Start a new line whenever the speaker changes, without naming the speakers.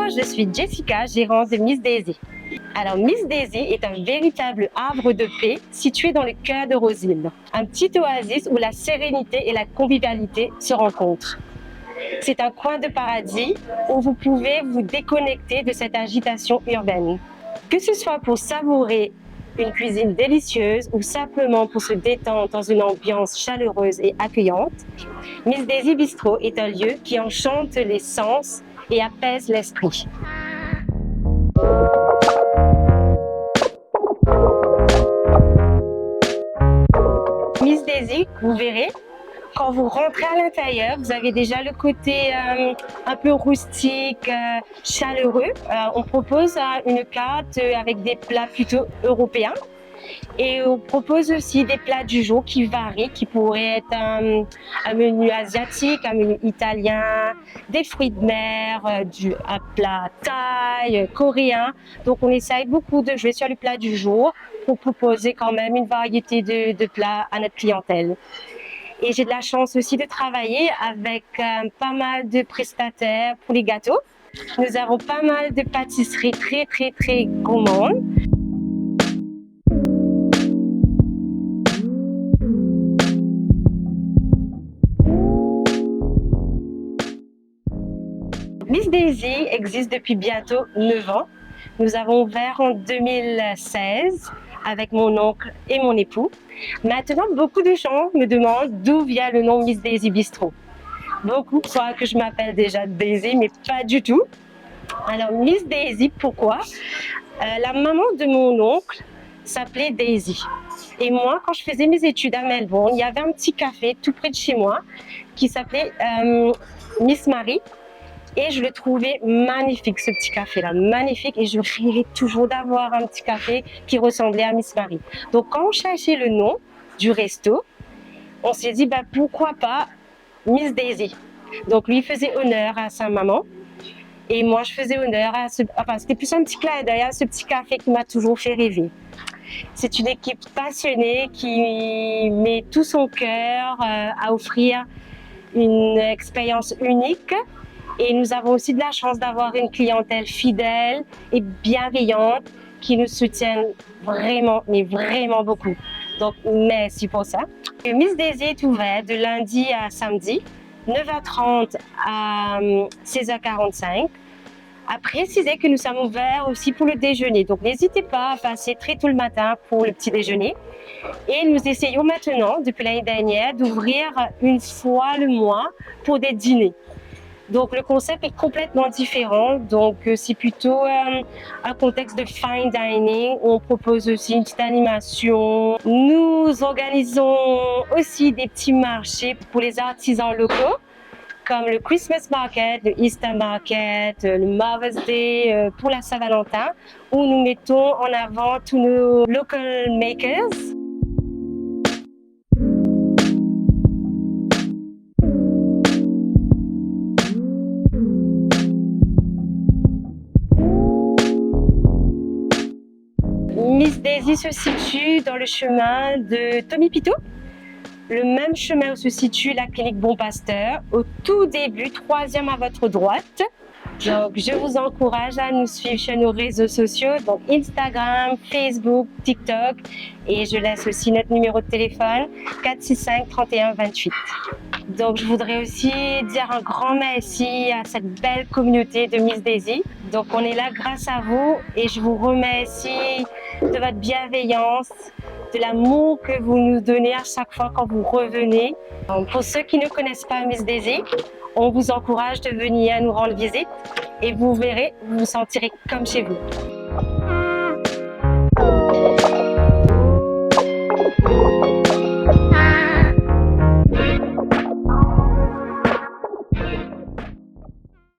je suis Jessica, gérante de Miss Daisy. Alors, Miss Daisy est un véritable havre de paix situé dans le cœur de Roseville. Un petit oasis où la sérénité et la convivialité se rencontrent. C'est un coin de paradis où vous pouvez vous déconnecter de cette agitation urbaine. Que ce soit pour savourer une cuisine délicieuse ou simplement pour se détendre dans une ambiance chaleureuse et accueillante, Miss Daisy Bistro est un lieu qui enchante les sens et apaise l'esprit. Miss Daisy, vous verrez, quand vous rentrez à l'intérieur, vous avez déjà le côté un peu rustique, chaleureux. On propose une carte avec des plats plutôt européens. Et on propose aussi des plats du jour qui varient, qui pourraient être un menu asiatique, un menu italien, des fruits de mer, un plat thaï, coréen. Donc on essaye beaucoup de jouer sur le plat du jour pour proposer quand même une variété de plats à notre clientèle. Et j'ai de la chance aussi de travailler avec pas mal de prestataires pour les gâteaux. Nous avons pas mal de pâtisseries très gourmandes. Miss Daisy existe depuis bientôt 9 ans. Nous avons ouvert en 2016 avec mon oncle et mon époux. Maintenant, beaucoup de gens me demandent d'où vient le nom Miss Daisy Bistro. Beaucoup croient que je m'appelle déjà Daisy, mais pas du tout. Alors, Miss Daisy, pourquoi? La maman de mon oncle s'appelait Daisy. Et moi, quand je faisais mes études à Melbourne, il y avait un petit café tout près de chez moi qui s'appelait Miss Marie. Et je le trouvais magnifique, ce petit café-là, magnifique. Et je rêvais toujours d'avoir un petit café qui ressemblait à Miss Marie. Donc, quand on cherchait le nom du resto, on s'est dit, pourquoi pas Miss Daisy. Donc, lui faisait honneur à sa maman. Et moi, je faisais honneur à c'était plus un petit clin d'œil à ce petit café qui m'a toujours fait rêver. C'est une équipe passionnée qui met tout son cœur à offrir une expérience unique. Et nous avons aussi de la chance d'avoir une clientèle fidèle et bienveillante qui nous soutiennent vraiment, mais vraiment beaucoup. Donc, merci pour ça. Miss Daisy est ouvert de lundi à samedi, 9h30 à 16h45. À préciser que nous sommes ouverts aussi pour le déjeuner. Donc, n'hésitez pas à passer très tôt le matin pour le petit déjeuner. Et nous essayons maintenant, depuis l'année dernière, d'ouvrir une fois le mois pour des dîners. Donc, le concept est complètement différent. Donc, c'est plutôt un contexte de fine dining où on propose aussi une petite animation. Nous organisons aussi des petits marchés pour les artisans locaux, comme le Christmas Market, le Easter Market, le Mother's Day pour la Saint-Valentin, où nous mettons en avant tous nos local makers. Miss Daisy se situe dans le chemin de Tommy Pito, le même chemin où se situe la clinique Bon Pasteur, au tout début, 3e à votre droite. Donc, je vous encourage à nous suivre sur nos réseaux sociaux, donc Instagram, Facebook, TikTok, et je laisse aussi notre numéro de téléphone 465 31 28. Donc, je voudrais aussi dire un grand merci à cette belle communauté de Miss Daisy. Donc, on est là grâce à vous et je vous remercie de votre bienveillance, de l'amour que vous nous donnez à chaque fois quand vous revenez. Donc, pour ceux qui ne connaissent pas Miss Daisy, on vous encourage de venir nous rendre visite et vous verrez, vous vous sentirez comme chez vous.